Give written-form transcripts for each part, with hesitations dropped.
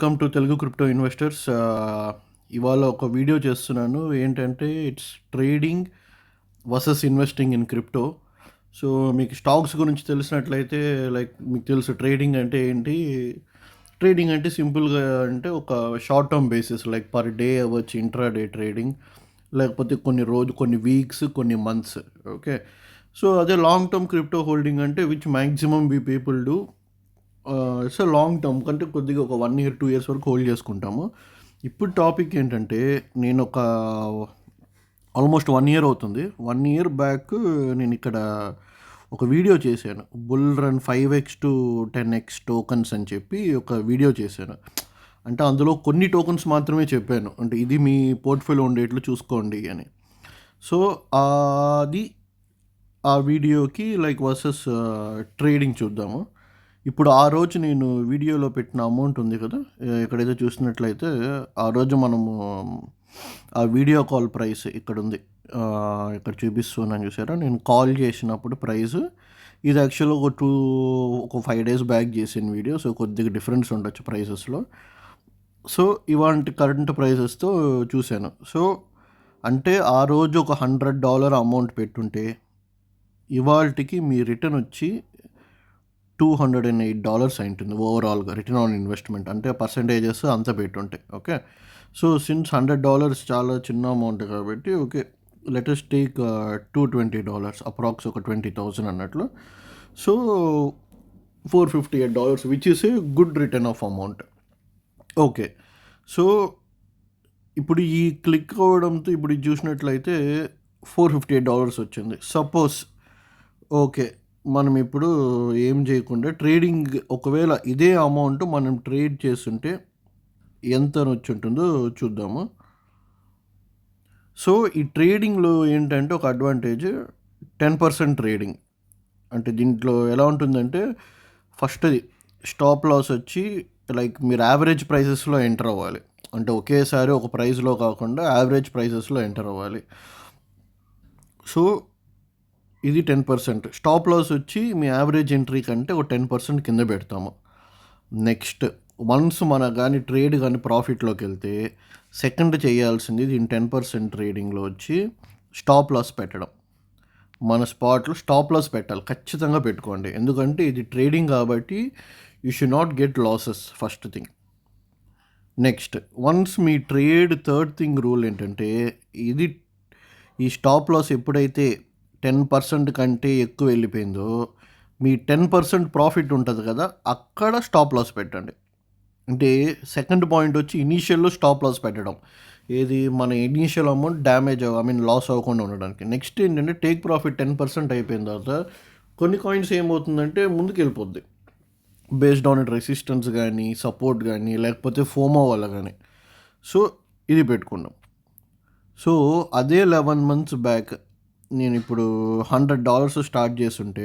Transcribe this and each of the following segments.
Welcome to Telugu crypto investors. ఇవాళ ఒక video చేస్తున్నాను. ఏంటంటే it's trading versus investing in crypto. So మీకు స్టాక్స్ గురించి తెలిసినట్లయితే లైక్ మీకు తెలుసు ట్రేడింగ్ అంటే ఏంటి. ట్రేడింగ్ అంటే సింపుల్గా అంటే ఒక short term basis like per day అవ్వచ్చు, ఇంట్రా డే ట్రేడింగ్, లేకపోతే కొన్ని వీక్స్, కొన్ని మంత్స్. ఓకే, సో అదే లాంగ్ టర్మ్ క్రిప్టో హోల్డింగ్ అంటే which maximum we people do. So long term కంటే కొద్దిగా ఒక 1 year 2 years వరకు హోల్డ్ చేసుకుంటాము. ఇప్పుడు టాపిక్ ఏంటంటే నేను ఆల్మోస్ట్ 1 year అవుతుంది. 1 year బ్యాక్ నేను ఇక్కడ ఒక వీడియో చేశాను. Bull run 5x to 10x tokens అని చెప్పి ఒక వీడియో చేశాను. అంటే అందులో కొన్ని టోకన్స్ మాత్రమే చెప్పాను, అంటే ఇది మీ పోర్ట్ఫోలియో ఉండేట్లు చూసుకోండి అని. సో అది ఆ వీడియోకి లైక్ వర్సెస్ ట్రేడింగ్ చూద్దాము. ఇప్పుడు ఆ రోజు నేను వీడియోలో పెట్టిన అమౌంట్ ఉంది కదా, ఎక్కడైతే చూసినట్లయితే ఆ రోజు మనము ఆ వీడియో కాల్ ప్రైస్ ఇక్కడ ఉంది, ఇక్కడ చూపిస్తున్నాను చూసారా. నేను కాల్ చేసినప్పుడు ప్రైస్ ఇది యాక్చువల్గా ఒక 5 days బ్యాక్ చేసిన వీడియో. సో కొద్దిగా డిఫరెన్స్ ఉండొచ్చు ప్రైసెస్లో. సో ఇవాంటి కరెంట్ ప్రైసెస్తో చూశాను. సో అంటే ఆ రోజు ఒక $100 అమౌంట్ పెట్టుంటే ఇవాళకి మీ రిటర్న్ వచ్చి $208 అయింటుంది ఓవరాల్గా రిటర్న్ ఆన్ ఇన్వెస్ట్మెంట్. అంటే పర్సంటేజెస్ అంత పెట్టుంటాయి. ఓకే, సో సిన్స్ $100 చాలా చిన్న అమౌంట్ కాబట్టి ఓకే, లెటెస్ట్ టేక్ $220 అప్రాక్స్ ఒక 20,000 అన్నట్లు. So $458 which is a good return of amount. Okay, so ఇప్పుడు ఈ క్లిక్ అవ్వడంతో ఇప్పుడు ఇది చూసినట్లయితే $458 వచ్చింది. సపోజ్ ఓకే, మనం ఇప్పుడు ఏం చేయకుండా ట్రేడింగ్ ఒకవేళ ఇదే అమౌంట్ మనం ట్రేడ్ చేస్తుంటే ఎంత వచ్చి ఉంటుందో చూద్దాము. సో ఈ ట్రేడింగ్లో ఏంటంటే ఒక అడ్వాంటేజ్ 10% ట్రేడింగ్. అంటే దీంట్లో ఎలా ఉంటుందంటే ఫస్ట్ స్టాప్ లాస్ వచ్చి లైక్ మీరు యావరేజ్ ప్రైసెస్లో ఎంటర్ అవ్వాలి. అంటే ఒకేసారి ఒక ప్రైస్లో కాకుండా యావరేజ్ ప్రైసెస్లో ఎంటర్ అవ్వాలి. సో ఇది 10%. స్టాప్ లాస్ వచ్చి మీ యావరేజ్ ఎంట్రీ కంటే ఒక 10% కింద పెడతాము. నెక్స్ట్ వన్స్ మన కానీ ట్రేడ్ కానీ ప్రాఫిట్లోకి వెళ్తే సెకండ్ చేయాల్సింది దీని 10% ట్రేడింగ్లో వచ్చి స్టాప్ లాస్ పెట్టడం. మన స్పాట్లో స్టాప్ లాస్ పెట్టాలి, ఖచ్చితంగా పెట్టుకోండి. ఎందుకంటే ఇది ట్రేడింగ్ కాబట్టి you should not get losses, first thing. Next once me trade third thing rule ఏంటంటే ఈ స్టాప్ లాస్ ఎప్పుడైతే 10% కంటే ఎక్కువ వెళ్ళిపోయిందో మీ 10% ప్రాఫిట్ ఉంటుంది కదా, అక్కడ స్టాప్ లాస్ పెట్టండి. అంటే సెకండ్ పాయింట్ వచ్చి ఇనీషియల్లో స్టాప్ లాస్ పెట్టడం. ఏది మన ఇనీషియల్ అమౌంట్ డ్యామేజ్ లాస్ అవ్వకుండా ఉండడానికి. నెక్స్ట్ ఏంటంటే టేక్ ప్రాఫిట్ 10% అయిపోయిన తర్వాత కొన్ని కాయిన్స్ ఏమవుతుందంటే ముందుకు వెళ్ళిపోద్ది బేస్డ్ ఆన్ ఇట్ రెసిస్టెన్స్ కానీ, సపోర్ట్ కానీ, లేకపోతే ఫోమో వల్ల కానీ. సో ఇది పెట్టుకున్నాం. సో అదే 11 months బ్యాక్ నేను ఇప్పుడు $100 స్టార్ట్ చేస్తుంటే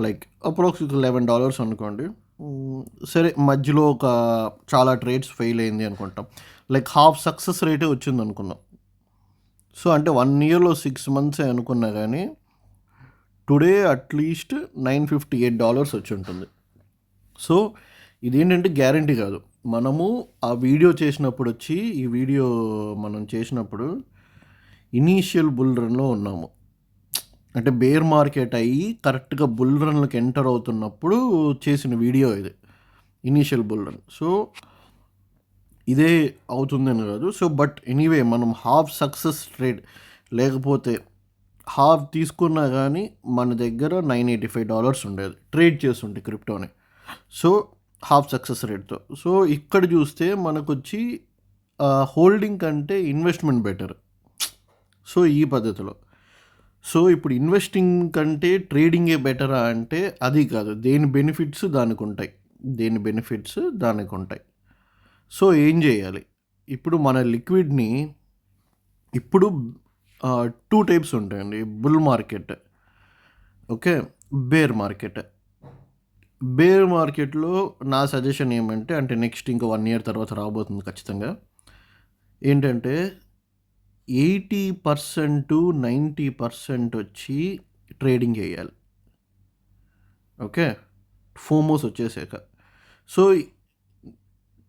లైక్ అప్రాక్సిమేట్లీ $11 అనుకోండి. సరే, మధ్యలో చాలా ట్రేడ్స్ ఫెయిల్ అయింది అనుకుంటాం, లైక్ హాఫ్ సక్సెస్ రేటే వచ్చింది అనుకుందాం. సో అంటే 1 yearలో 6 months అనుకున్నా కానీ టుడే అట్లీస్ట్ $958 వచ్చి ఉంటుంది. సో ఇదేంటంటే గ్యారంటీ కాదు. మనము ఆ వీడియో చేసినప్పుడు ఈ వీడియో మనం చేసినప్పుడు ఇనీషియల్ బుల్ రన్లో ఉన్నాము. అంటే బేర్ మార్కెట్ అయ్యి కరెక్ట్గా బుల్ రన్లకు ఎంటర్ అవుతున్నప్పుడు చేసిన వీడియో ఇది, ఇనీషియల్ బుల్ రన్. సో ఇదే అవుతుందని కాదు. సో బట్ ఎనీవే మనం హాఫ్ సక్సెస్ ట్రేడ్ లేకపోతే హాఫ్ తీసుకున్నా కానీ మన దగ్గర $985 ఉండేది ట్రేడ్ చేస్తుంటే క్రిప్టోని. సో హాఫ్ సక్సెస్ రేట్తో. సో ఇక్కడ చూస్తే మనకు వచ్చి హోల్డింగ్ కంటే ఇన్వెస్ట్మెంట్ బెటర్. సో ఈ పద్ధతిలో. సో ఇప్పుడు ఇన్వెస్టింగ్ కంటే ట్రేడింగే బెటరా అంటే అది కాదు. దేని బెనిఫిట్స్ దానికి ఉంటాయి. సో ఏం చేయాలి ఇప్పుడు మన లిక్విడ్ని ఇప్పుడు 2 types ఉంటాయండి. బుల్ మార్కెట్, ఓకే, బేర్ మార్కెట్లో నా సజెషన్ ఏమంటే, అంటే నెక్స్ట్ ఇంకా 1 year తర్వాత రాబోతుంది ఖచ్చితంగా, ఏంటంటే 80% to 90% వచ్చి ట్రేడింగ్ చేయాలి. ఓకే, ఫోమోస్ వచ్చేసాక. సో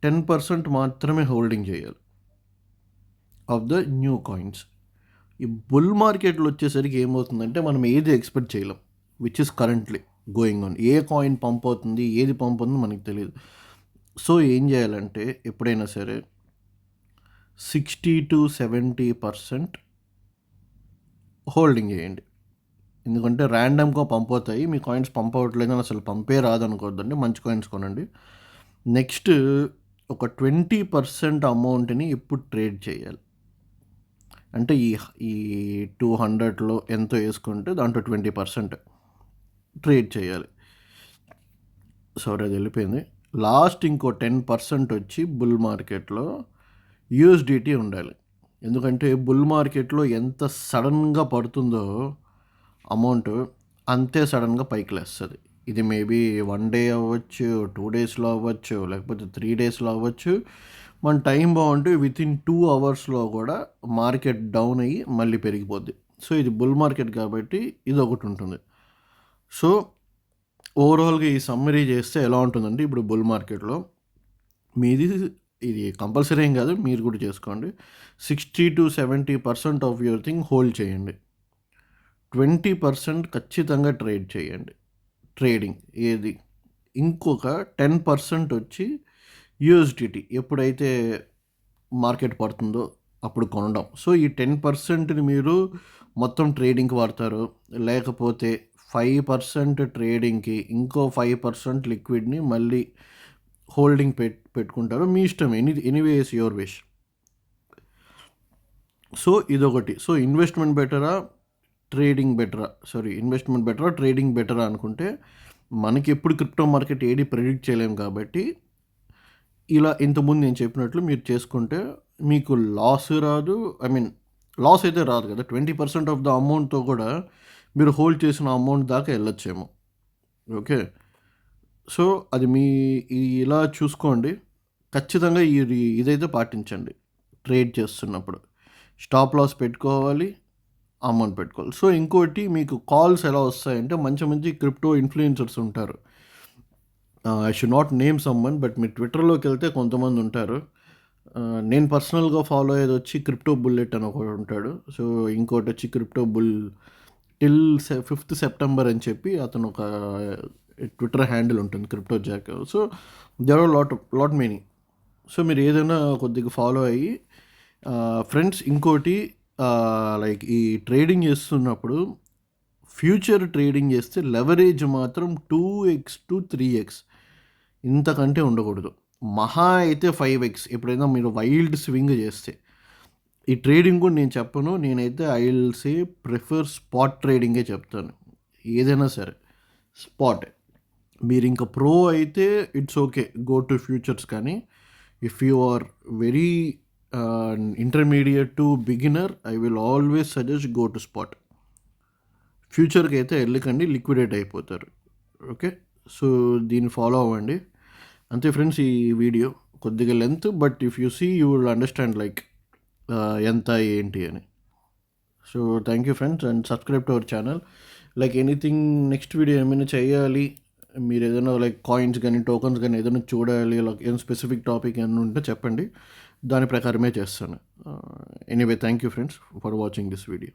10% మాత్రమే హోల్డింగ్ చేయాలి ఆఫ్ ద న్యూ కాయిన్స్. ఈ బుల్ మార్కెట్లో వచ్చేసరికి ఏమవుతుందంటే మనం ఏది ఎక్స్పెక్ట్ చేయలేం, which is currently going on. A coin pump అవుతుంది, ఏది పంప్ అవుతుంది మనకి తెలియదు. సో ఏం చేయాలంటే ఎప్పుడైనా సరే 60-70% హోల్డింగ్ చేయండి. ఎందుకంటే ర్యాండమ్గా పంప్ అవుతాయి, మీ కాయిన్స్ పంప్ అవ్వట్లేదని అసలు పంపే రాదనుకోవద్దండి, మంచి కాయిన్స్ కొనండి. నెక్స్ట్ ఒక 20% అమౌంట్ని ఎప్పుడు ట్రేడ్ చేయాలి అంటే ఈ 200లో ఎంతో వేసుకుంటే దాంట్లో 20% ట్రేడ్ చేయాలి. సారీ అది వెళ్ళిపోయింది. లాస్ట్ ఇంకో 10% వచ్చి బుల్ మార్కెట్లో యూఎస్డిటీ ఉండాలి. ఎందుకంటే బుల్ మార్కెట్లో ఎంత సడన్గా పడుతుందో అమౌంట్ అంతే సడన్గా పైకి లేస్తుంది. ఇది మేబీ 1 డే అవ్వచ్చు, 2 డేస్లో అవ్వచ్చు, లేకపోతే 3 డేస్లో అవ్వచ్చు. మన టైం బాగుంటే వితిన్ 2 అవర్స్లో కూడా మార్కెట్ డౌన్ అయ్యి మళ్ళీ పెరిగిపోద్ది. సో ఇది బుల్ మార్కెట్ కాబట్టి ఇది ఒకటి ఉంటుంది. సో ఓవరాల్గా ఈ సమ్మరీ చేస్తే ఎలా ఉంటుందంటే ఇప్పుడు బుల్ మార్కెట్లో మీది ఇది కంపల్సరీ ఏం కాదు, మీరు కూడా చేసుకోండి. 60-70% ఆఫ్ యువర్ థింగ్ హోల్డ్ చేయండి. 20% ఖచ్చితంగా ట్రేడ్ చేయండి, ట్రేడింగ్ ఏది. ఇంకొక 10% వచ్చి యూఎస్డిటీ ఎప్పుడైతే మార్కెట్ పడుతుందో అప్పుడు కొనడం. సో ఈ 10%ని మీరు మొత్తం ట్రేడింగ్కి వాడతారు, లేకపోతే 5% ట్రేడింగ్కి, ఇంకో 5% లిక్విడ్ని మళ్ళీ హోల్డింగ్ పెట్టుకుంటారు, మీ ఇష్టం. Anyways your wish. సో ఇదొకటి. సో ఇన్వెస్ట్మెంట్ బెటరా, ట్రేడింగ్ బెటరా అనుకుంటే మనకి ఎప్పుడు క్రిప్టో మార్కెట్ ఏది ప్రెడిక్ట్ చేయలేము కాబట్టి ఇలా ఇంతకుముందు నేను చెప్పినట్లు మీరు చేసుకుంటే మీకు లాస్ రాదు. లాస్ అయితే రాదు కదా. 20% ఆఫ్ ద అమౌంట్తో కూడా మీరు హోల్డ్ చేసిన అమౌంట్ దాకా వెళ్ళొచ్చేమో. ఓకే, సో అది మీ ఇలా చూసుకోండి. ఖచ్చితంగా ఇదైతే పాటించండి. ట్రేడ్ చేస్తున్నప్పుడు స్టాప్ లాస్ పెట్టుకోవాలి, అమౌంట్ పెట్టుకోవాలి. సో ఇంకోటి, మీకు కాల్స్ ఎలా వస్తాయంటే మంచి మంచి క్రిప్టో ఇన్ఫ్లుయెన్సర్స్ ఉంటారు. I should not name someone, but మీరు ట్విట్టర్లోకి వెళ్తే కొంతమంది ఉంటారు. నేను పర్సనల్గా ఫాలో అయ్యేది వచ్చి క్రిప్టో బుల్లెట్ అని ఒకటి ఉంటాడు. సో ఇంకోటి వచ్చి crypto bull till 5th September అని చెప్పి అతను ఒక ట్విట్టర్ హ్యాండిల్ ఉంటుంది, Crypto Jack. So there are lot many. So మీరు ఏదైనా కొద్దిగా ఫాలో అయ్యి ఫ్రెండ్స్. ఇంకోటి లైక్ ఈ ట్రేడింగ్ చేస్తున్నప్పుడు ఫ్యూచర్ ట్రేడింగ్ చేస్తే లెవరేజ్ మాత్రం 2x to 3x, ఇంతకంటే ఉండకూడదు. మహా అయితే 5x ఎప్పుడైనా మీరు వైల్డ్ స్వింగ్ చేస్తే. ఈ ట్రేడింగ్ కూడా నేను చెప్పను, నేనైతే I will say prefer spot ట్రేడింగే చెప్తాను. ఏదైనా సరే స్పాట్. మీరు ఇంకా ప్రో అయితే it's okay, go to futures. కానీ if you are very intermediate to beginner, I will always suggest go to spot. ఫ్యూచర్కి అయితే వెళ్ళకండి, లిక్విడేట్ అయిపోతారు. ఓకే, సో దీన్ని ఫాలో అవ్వండి. అంతే ఫ్రెండ్స్, ఈ వీడియో కొద్దిగా length, but if you see you will understand like ఎంత ఏంటి అని. So thank you friends, and subscribe to our channel. Like anything next video ఏమైనా చేయాలి, మీరు ఏదైనా లైక్ కాయిన్స్ కానీ టోకన్స్ కానీ ఏదైనా చూడాలి, లైక్ ఏదైనా స్పెసిఫిక్ టాపిక్ ఏమైనా ఉంటే చెప్పండి, దాని ప్రకారమే చేస్తాను. Anyway thank you friends for watching this video.